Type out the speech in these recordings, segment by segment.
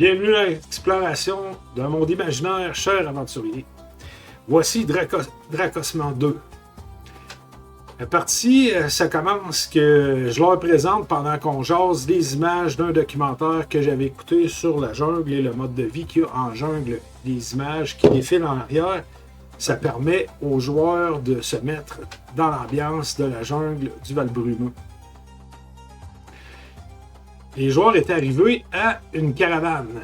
Bienvenue à l'exploration d'un monde imaginaire, cher aventurier. Voici Dracosman 2. La partie, ça commence que je leur présente pendant qu'on jase des images d'un documentaire que j'avais écouté sur la jungle et le mode de vie qu'il y a en jungle, des images qui défilent en arrière. Ça permet aux joueurs de se mettre dans l'ambiance de la jungle du Val-Brumeux. Les joueurs étaient arrivés à une caravane.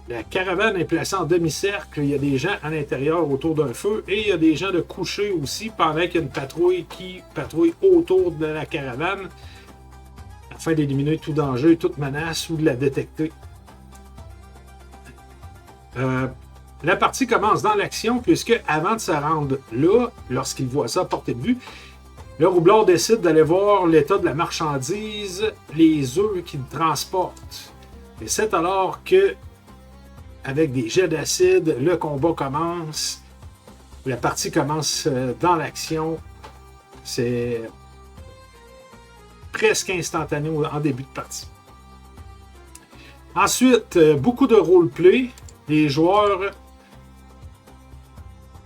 La caravane est placée en demi-cercle. Il y a des gens à l'intérieur autour d'un feu et il y a des gens de coucher aussi pendant qu'il y a une patrouille qui patrouille autour de la caravane afin d'éliminer tout danger, toute menace ou de la détecter. La partie commence dans l'action puisque avant de se rendre là, lorsqu'il voit ça à portée de vue, le roublard décide d'aller voir l'état de la marchandise, les œufs qu'il transporte. Et c'est alors que, avec des jets d'acide, le combat commence. La partie commence dans l'action. C'est presque instantané en début de partie. Ensuite, beaucoup de roleplay. Les joueurs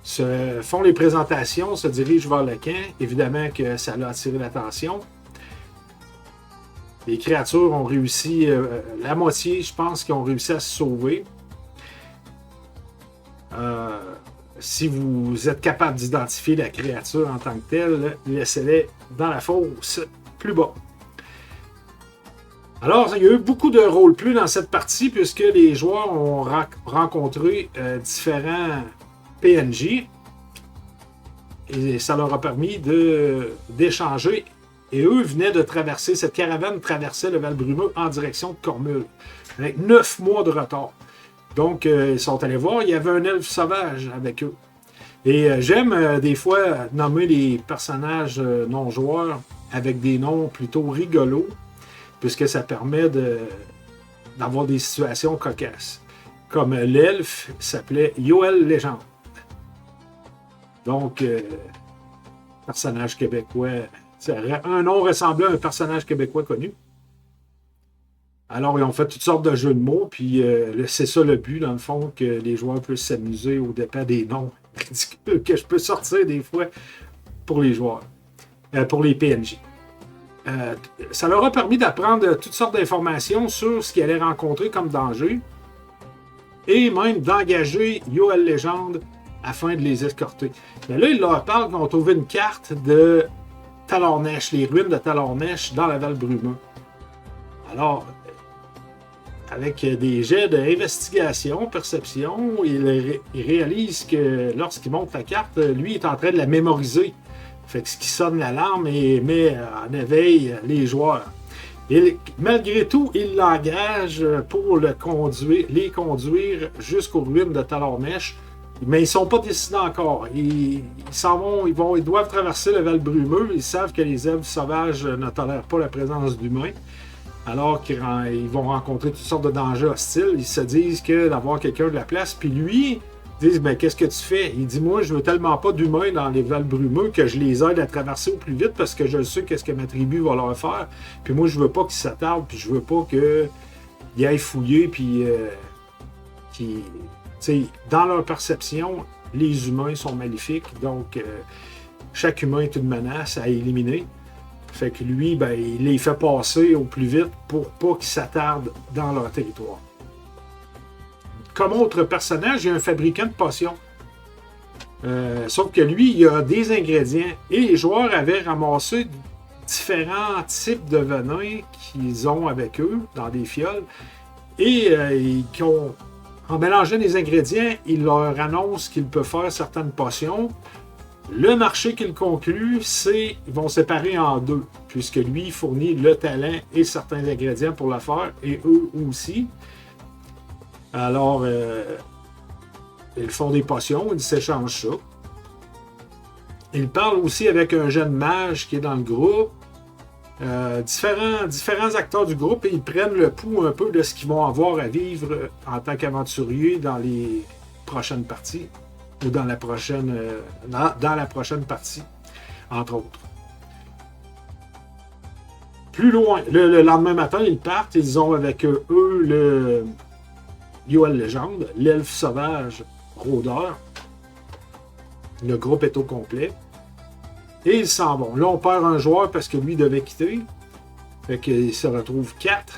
se font les présentations, se dirigent vers le camp. Évidemment que ça a attiré l'attention. Les créatures ont réussi, la moitié, je pense, qui ont réussi à se sauver. Si vous êtes capable d'identifier la créature en tant que telle, laissez-les dans la fosse plus bas. Alors, il y a eu beaucoup de roleplay dans cette partie puisque les joueurs ont rencontré différents PNJ et ça leur a permis d'échanger. Et eux venaient de traverser, cette caravane traversait le Val-Brumeux en direction de Cormul, avec 9 mois de retard. Donc, ils sont allés voir, il y avait un elfe sauvage avec eux. Et j'aime des fois nommer les personnages non-joueurs avec des noms plutôt rigolos, puisque ça permet d'avoir des situations cocasses. Comme l'elfe s'appelait Yoel Légende. Donc, personnage québécois, un nom ressemblant à un personnage québécois connu. Alors, ils ont fait toutes sortes de jeux de mots, puis c'est ça le but, dans le fond, que les joueurs puissent s'amuser au dépend des noms ridicules que je peux sortir des fois pour les joueurs, pour les PNJ. Ça leur a permis d'apprendre toutes sortes d'informations sur ce qu'ils allaient rencontrer comme danger, et même d'engager Yoel Légende afin de les escorter. Mais là, ils leur parlent qu'ils ont trouvé une carte de Talornesh, les ruines de Talornesh dans la Val-Brumeux. Alors, avec des jets d'investigation, perception, il réalise que lorsqu'il monte la carte, lui est en train de la mémoriser. Fait que ce qui sonne l'alarme et met en éveil les joueurs. Et malgré tout, il l'engage pour les conduire jusqu'aux ruines de Talornesh. Mais ils ne sont pas décidés encore. Ils doivent traverser le Val-Brumeux. Ils savent que les elfes sauvages ne tolèrent pas la présence d'humains. Alors qu'ils vont rencontrer toutes sortes de dangers hostiles. Ils se disent que d'avoir quelqu'un de la place. Puis lui, ils disent, ben, qu'est-ce que tu fais? Il dit, moi, je veux tellement pas d'humains dans les Val-Brumeux que je les aide à traverser au plus vite parce que je sais qu'est-ce que ma tribu va leur faire. Puis moi, je veux pas qu'ils s'attardent. Puis je veux pas qu'ils aillent fouiller. Puis dans leur perception, les humains sont maléfiques. Donc, chaque humain est une menace à éliminer. Fait que lui, ben, il les fait passer au plus vite pour pas qu'ils s'attardent dans leur territoire. Comme autre personnage, il y a un fabricant de potions. Sauf que lui, il a des ingrédients et les joueurs avaient ramassé différents types de venin qu'ils ont avec eux dans des fioles et en mélangeant les ingrédients, ils leur annoncent qu'ils peuvent faire certaines potions. Le marché qu'il conclut, ils vont séparer en deux, puisque lui fournit le talent et certains ingrédients pour le faire, et eux aussi. Alors, ils font des potions, ils s'échangent ça. Ils parlent aussi avec un jeune mage qui est dans le groupe. Différents acteurs du groupe, et ils prennent le pouls un peu de ce qu'ils vont avoir à vivre en tant qu'aventuriers dans les prochaines parties. Ou dans la prochaine partie, entre autres. Plus loin, le lendemain matin, ils partent, ils ont avec eux Yoel Légende, l'elfe sauvage rôdeur. Le groupe est au complet. Et ils s'en vont. Là, on perd un joueur parce que lui devait quitter. Fait qu'il se retrouve 4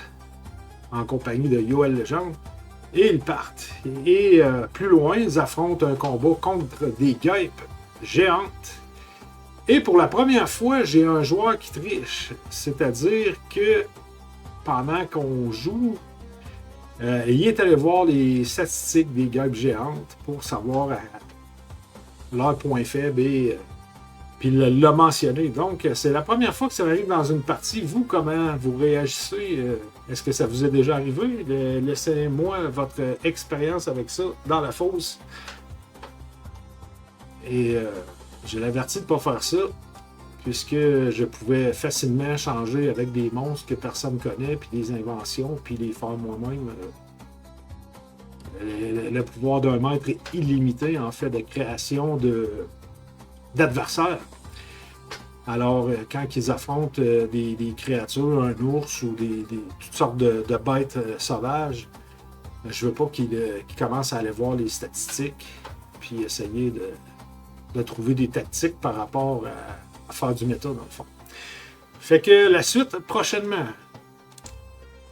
en compagnie de Yoel Légende. Et ils partent. Et plus loin, ils affrontent un combat contre des guêpes géantes. Et pour la première fois, j'ai un joueur qui triche. C'est-à-dire que pendant qu'on joue, il est allé voir les statistiques des guêpes géantes pour savoir leur point faible et puis il l'a mentionné. Donc, c'est la première fois que ça arrive dans une partie. Vous, comment vous réagissez? Est-ce que ça vous est déjà arrivé? Laissez-moi votre expérience avec ça dans la fosse. Et je l'avertis de ne pas faire ça, puisque je pouvais facilement changer avec des monstres que personne ne connaît, puis des inventions, puis les faire moi-même. Le pouvoir d'un maître est illimité, en fait, de création d'adversaires. Alors, quand ils affrontent des créatures, un ours ou toutes sortes de bêtes sauvages, je veux pas qu'ils commencent à aller voir les statistiques puis essayer de trouver des tactiques par rapport à faire du méta, dans le fond. Fait que la suite, prochainement.